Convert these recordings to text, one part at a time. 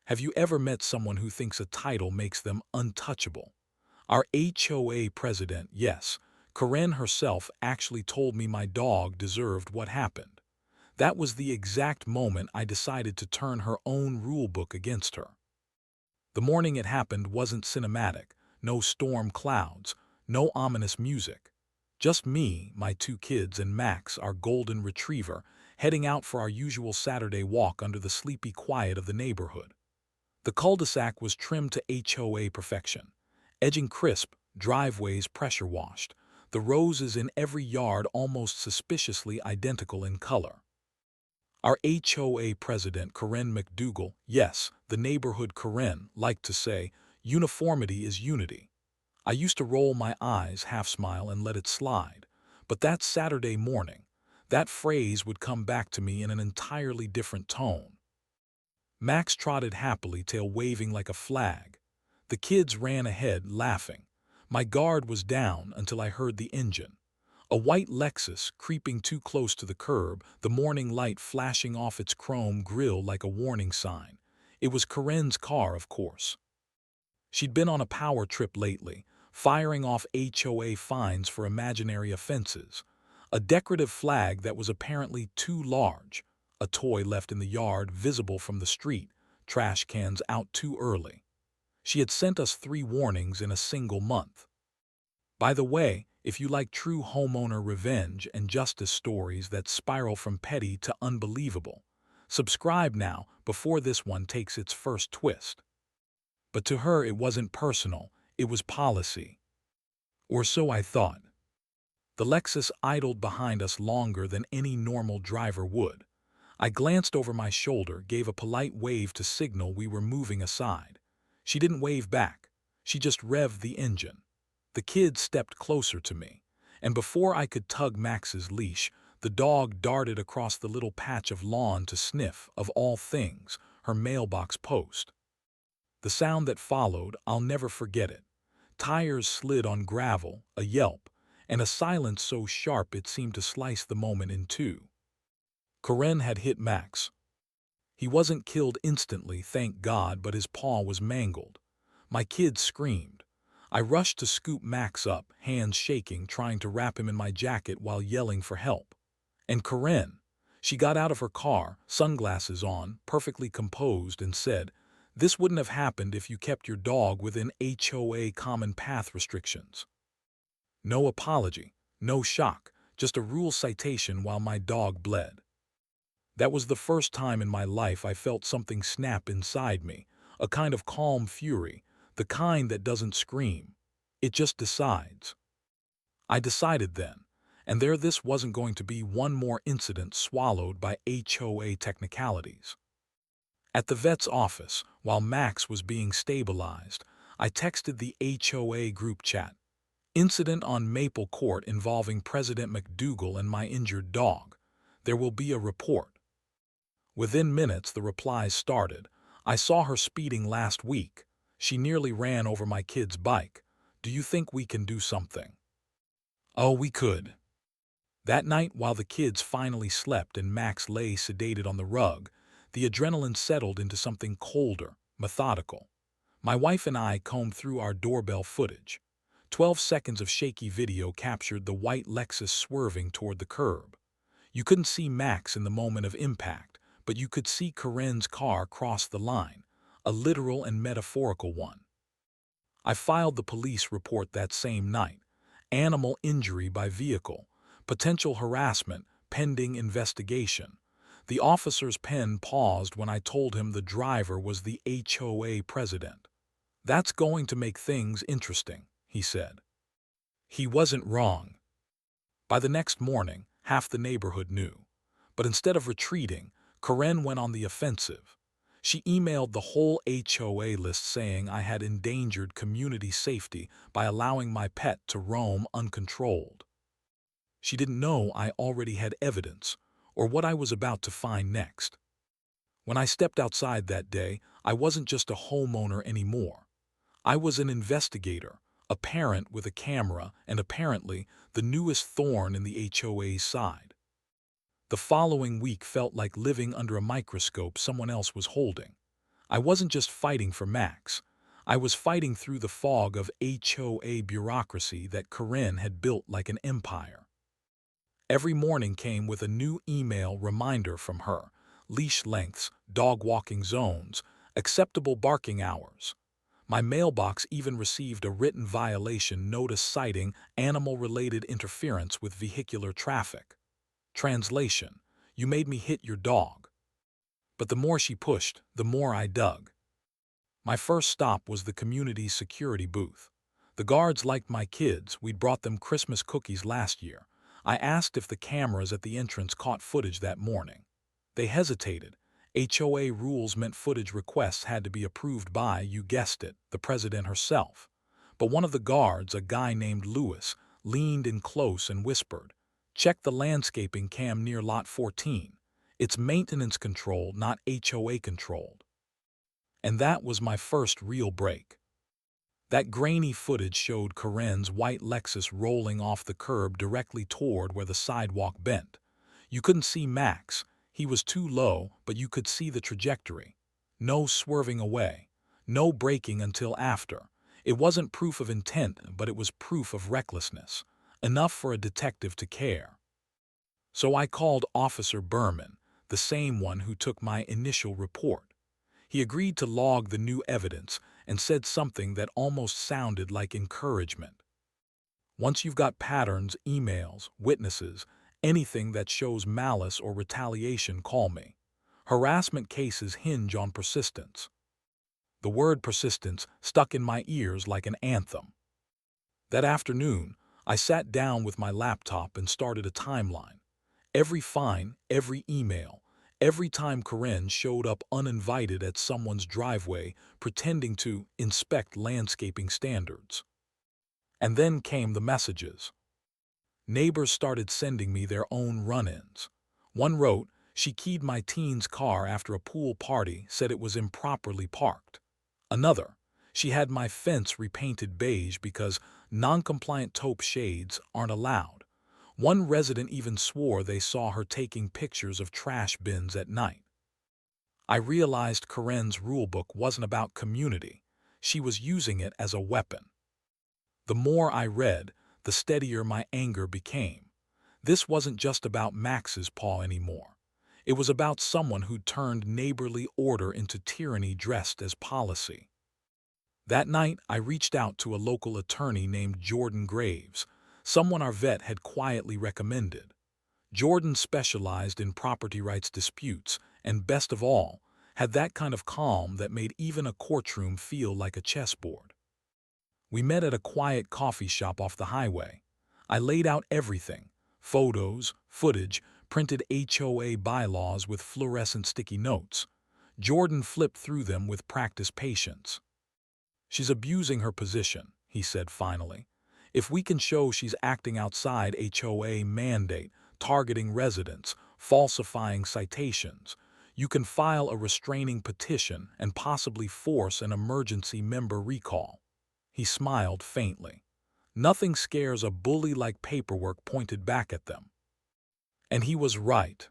Have you ever met someone who thinks a title makes them untouchable? Our HOA president, yes, Karen herself actually told me my dog deserved what happened. That was the exact moment I decided to turn her own rule book against her. The morning it happened wasn't cinematic, no storm clouds, no ominous music. Just me, my two kids, and Max, our golden retriever, heading out for our usual Saturday walk under the sleepy quiet of the neighborhood. The cul-de-sac was trimmed to HOA perfection, edging crisp, driveways pressure-washed, the roses in every yard almost suspiciously identical in color. Our HOA president, Karen McDougal, yes, the neighborhood Karen, liked to say, uniformity is unity. I used to roll my eyes, half-smile, and let it slide. But that Saturday morning, that phrase would come back to me in an entirely different tone. Max trotted happily, tail waving like a flag. The kids ran ahead, laughing. My guard was down until I heard the engine. A white Lexus creeping too close to the curb, the morning light flashing off its chrome grille like a warning sign. It was Karen's car, of course. She'd been on a power trip lately, firing off HOA fines for imaginary offenses. A decorative flag that was apparently too large, a toy left in the yard visible from the street, trash cans out too early. She had sent us 3 warnings in a single month. By the way, if you like true homeowner revenge and justice stories that spiral from petty to unbelievable, subscribe now before this one takes its first twist. But to her it wasn't personal, it was policy. Or so I thought. The Lexus idled behind us longer than any normal driver would. I glanced over my shoulder, gave a polite wave to signal we were moving aside. She didn't wave back. She just revved the engine. The kids stepped closer to me, and before I could tug Max's leash, the dog darted across the little patch of lawn to sniff, of all things, her mailbox post. The sound that followed, I'll never forget it. Tires slid on gravel, a yelp, and a silence so sharp it seemed to slice the moment in two. Karen had hit Max. He wasn't killed instantly, thank God, but his paw was mangled. My kids screamed. I rushed to scoop Max up, hands shaking, trying to wrap him in my jacket while yelling for help. And Karen, she got out of her car, sunglasses on, perfectly composed, and said, "This wouldn't have happened if you kept your dog within HOA common path restrictions." No apology, no shock, just a rule citation while my dog bled. That was the first time in my life I felt something snap inside me, a kind of calm fury, the kind that doesn't scream. It just decides. I decided then, and there this wasn't going to be one more incident swallowed by HOA technicalities. At the vet's office, while Max was being stabilized, I texted the HOA group chat. Incident on Maple Court involving President McDougal and my injured dog. There will be a report. Within minutes, the replies started. I saw her speeding last week. She nearly ran over my kid's bike. Do you think we can do something? Oh, we could. That night, while the kids finally slept and Max lay sedated on the rug, the adrenaline settled into something colder, methodical. My wife and I combed through our doorbell footage. 12 seconds of shaky video captured the white Lexus swerving toward the curb. You couldn't see Max in the moment of impact, but you could see Karen's car cross the line, a literal and metaphorical one. I filed the police report that same night. Animal injury by vehicle, potential harassment, pending investigation. The officer's pen paused when I told him the driver was the HOA president. "That's going to make things interesting," he said. He wasn't wrong. By the next morning, half the neighborhood knew. But instead of retreating, Karen went on the offensive. She emailed the whole HOA list saying I had endangered community safety by allowing my pet to roam uncontrolled. She didn't know I already had evidence, or what I was about to find next. When I stepped outside that day, I wasn't just a homeowner anymore. I was an investigator, a parent with a camera, and apparently the newest thorn in the HOA's side. The following week felt like living under a microscope someone else was holding. I wasn't just fighting for Max. I was fighting through the fog of HOA bureaucracy that Corinne had built like an empire. Every morning came with a new email reminder from her: leash lengths, dog walking zones, acceptable barking hours. My mailbox even received a written violation notice citing animal-related interference with vehicular traffic. Translation: you made me hit your dog. But the more she pushed, the more I dug. My first stop was the community security booth. The guards liked my kids. We'd brought them Christmas cookies last year. I asked if the cameras at the entrance caught footage that morning. They hesitated. HOA rules meant footage requests had to be approved by, you guessed it, the president herself. But one of the guards, a guy named Lewis, leaned in close and whispered, "Check the landscaping cam near lot 14. It's maintenance controlled, not HOA controlled." And that was my first real break. That grainy footage showed Corinne's white Lexus rolling off the curb directly toward where the sidewalk bent. You couldn't see Max. He was too low, but you could see the trajectory. No swerving away. No braking until after. It wasn't proof of intent, but it was proof of recklessness. Enough for a detective to care. So I called Officer Berman, the same one who took my initial report. He agreed to log the new evidence and said something that almost sounded like encouragement. "Once you've got patterns, emails, witnesses, anything that shows malice or retaliation, call me. Harassment cases hinge on persistence." The word persistence stuck in my ears like an anthem. That afternoon, I sat down with my laptop and started a timeline. Every fine, every email, every time Corinne showed up uninvited at someone's driveway pretending to inspect landscaping standards. And then came the messages. Neighbors started sending me their own run-ins. One wrote, "She keyed my teen's car after a pool party, said it was improperly parked." Another, "She had my fence repainted beige because non-compliant taupe shades aren't allowed." One resident even swore they saw her taking pictures of trash bins at night. I realized Corinne's rulebook wasn't about community. She was using it as a weapon. The more I read, the steadier my anger became. This wasn't just about Max's paw anymore. It was about someone who'd turned neighborly order into tyranny dressed as policy. That night, I reached out to a local attorney named Jordan Graves, someone our vet had quietly recommended. Jordan specialized in property rights disputes and, best of all, had that kind of calm that made even a courtroom feel like a chessboard. We met at a quiet coffee shop off the highway. I laid out everything: photos, footage, printed HOA bylaws with fluorescent sticky notes. Jordan flipped through them with practiced patience. "She's abusing her position," he said finally. "If we can show she's acting outside HOA mandate, targeting residents, falsifying citations, you can file a restraining petition and possibly force an emergency member recall." He smiled faintly. Nothing scares a bully like paperwork pointed back at them. And he was right.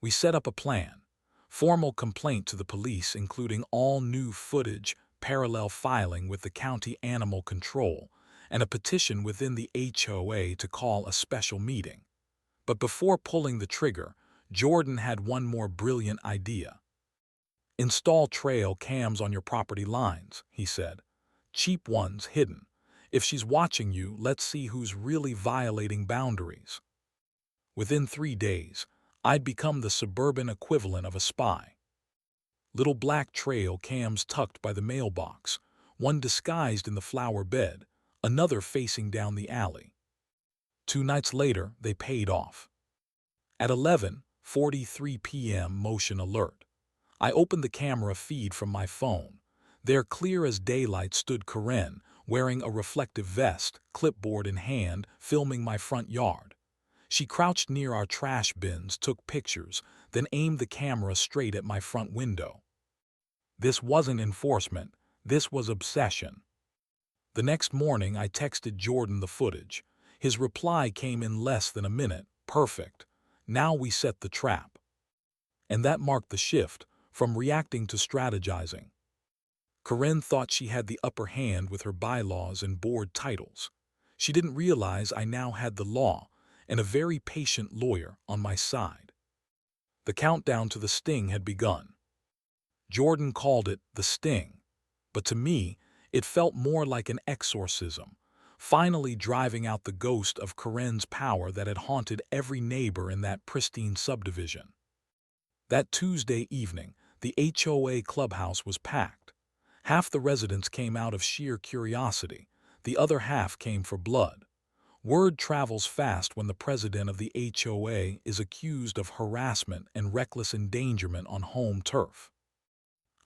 We set up a plan. Formal complaint to the police including all new footage, parallel filing with the county animal control, and a petition within the HOA to call a special meeting. But before pulling the trigger, Jordan had one more brilliant idea. "Install trail cams on your property lines," he said. "Cheap ones, hidden. If she's watching you, let's see who's really violating boundaries." Within 3 days, I'd become the suburban equivalent of a spy. Little black trail cams tucked by the mailbox, one disguised in the flower bed, another facing down the alley. 2 nights later, they paid off. At 11:43 p.m. motion alert. I opened the camera feed from my phone. There, clear as daylight, stood Corinne, wearing a reflective vest, clipboard in hand, filming my front yard. She crouched near our trash bins, took pictures, then aimed the camera straight at my front window. This wasn't enforcement, this was obsession. The next morning, I texted Jordan the footage. His reply came in less than a minute. "Perfect. Now we set the trap." And that marked the shift, from reacting to strategizing. Corinne thought she had the upper hand with her bylaws and board titles. She didn't realize I now had the law and a very patient lawyer on my side. The countdown to the sting had begun. Jordan called it the sting, but to me, it felt more like an exorcism, finally driving out the ghost of Corinne's power that had haunted every neighbor in that pristine subdivision. That Tuesday evening, the HOA clubhouse was packed. Half the residents came out of sheer curiosity, the other half came for blood. Word travels fast when the president of the HOA is accused of harassment and reckless endangerment on home turf.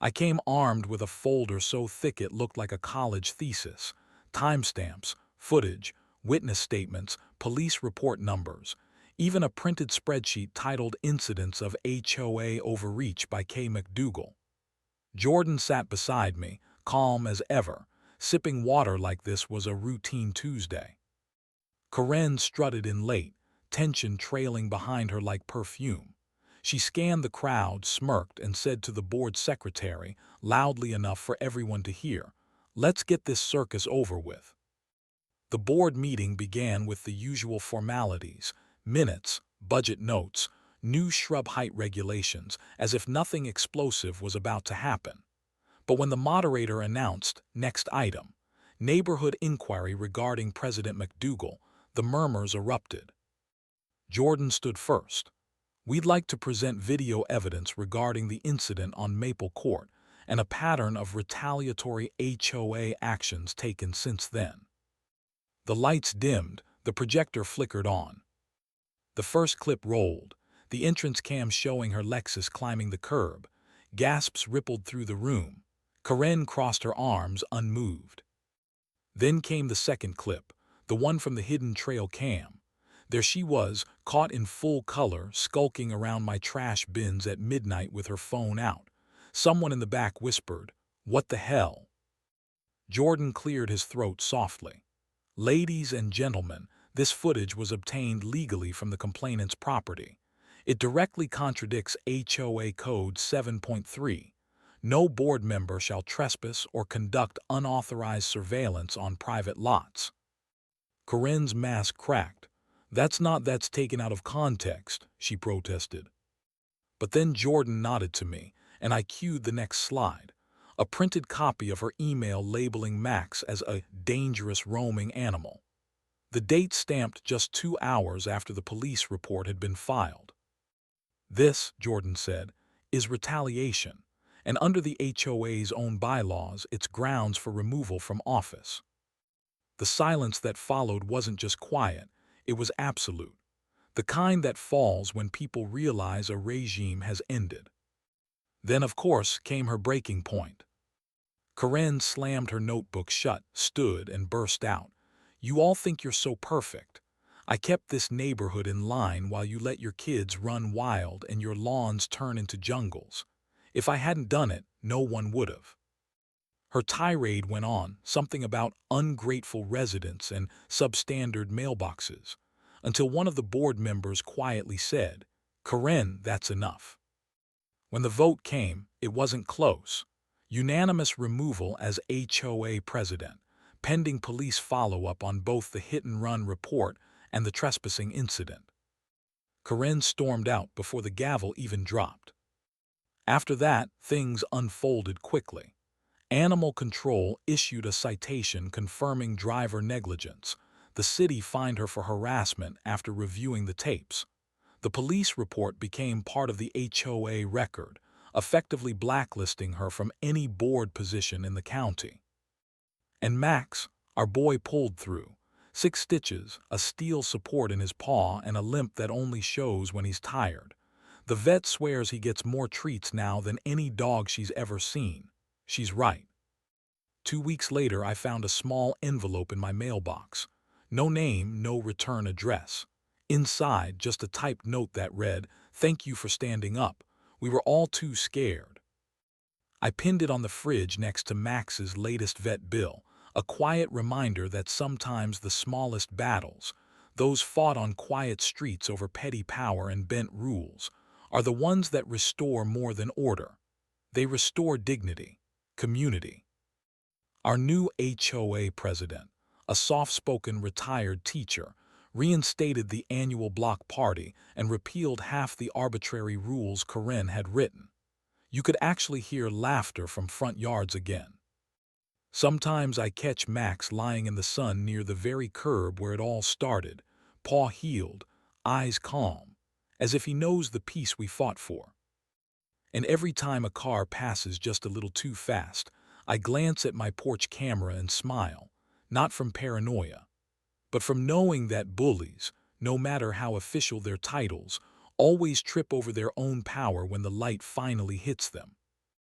I came armed with a folder so thick it looked like a college thesis, timestamps, footage, witness statements, police report numbers, even a printed spreadsheet titled Incidents of HOA Overreach by K. McDougal. Jordan sat beside me, calm as ever, sipping water like this was a routine Tuesday. Corinne strutted in late, tension trailing behind her like perfume. She scanned the crowd, smirked, and said to the board secretary, loudly enough for everyone to hear, "Let's get this circus over with." The board meeting began with the usual formalities, minutes, budget notes, new shrub height regulations, as if nothing explosive was about to happen. But when the moderator announced, "Next item, neighborhood inquiry regarding President McDougal," the murmurs erupted. Jordan stood first. "We'd like to present video evidence regarding the incident on Maple Court and a pattern of retaliatory HOA actions taken since then." The lights dimmed, the projector flickered on. The first clip rolled, the entrance cam showing her Lexus climbing the curb. Gasps rippled through the room. Corinne crossed her arms, unmoved. Then came the second clip, the one from the hidden trail cam. There she was, caught in full color, skulking around my trash bins at midnight with her phone out. Someone in the back whispered, "What the hell?" Jordan cleared his throat softly. "Ladies and gentlemen, this footage was obtained legally from the complainant's property. It directly contradicts HOA Code 7.3. No board member shall trespass or conduct unauthorized surveillance on private lots." Corinne's mask cracked. That's taken out of context," she protested. But then Jordan nodded to me, and I cued the next slide. A printed copy of her email labeling Max as a dangerous roaming animal. The date stamped just 2 hours after the police report had been filed. "This," Jordan said, "is retaliation, and under the HOA's own bylaws, it's grounds for removal from office." The silence that followed wasn't just quiet, it was absolute. The kind that falls when people realize a regime has ended. Then, of course, came her breaking point. Corinne slammed her notebook shut, stood, and burst out. "You all think you're so perfect. I kept this neighborhood in line while you let your kids run wild and your lawns turn into jungles. If I hadn't done it, no one would have." Her tirade went on, something about ungrateful residents and substandard mailboxes, until one of the board members quietly said, "Corinne, that's enough." When the vote came, it wasn't close. Unanimous removal as HOA president, pending police follow-up on both the hit-and-run report and the trespassing incident. Corinne stormed out before the gavel even dropped. After that, things unfolded quickly. Animal Control issued a citation confirming driver negligence. The city fined her for harassment after reviewing the tapes. The police report became part of the HOA record, effectively blacklisting her from any board position in the county. And Max, our boy, pulled through. 6 stitches, a steel support in his paw, and a limp that only shows when he's tired. The vet swears he gets more treats now than any dog she's ever seen. She's right. 2 weeks later, I found a small envelope in my mailbox. No name, no return address. Inside, just a typed note that read, "Thank you for standing up. We were all too scared." I pinned it on the fridge next to Max's latest vet bill, a quiet reminder that sometimes the smallest battles, those fought on quiet streets over petty power and bent rules, are the ones that restore more than order. They restore dignity, community. Our new HOA president, a soft-spoken retired teacher, reinstated the annual block party and repealed half the arbitrary rules Karen had written. You could actually hear laughter from front yards again. Sometimes I catch Max lying in the sun near the very curb where it all started, paw heeled, eyes calm, as if he knows the peace we fought for. And every time a car passes just a little too fast, I glance at my porch camera and smile, not from paranoia, but from knowing that bullies, no matter how official their titles, always trip over their own power when the light finally hits them.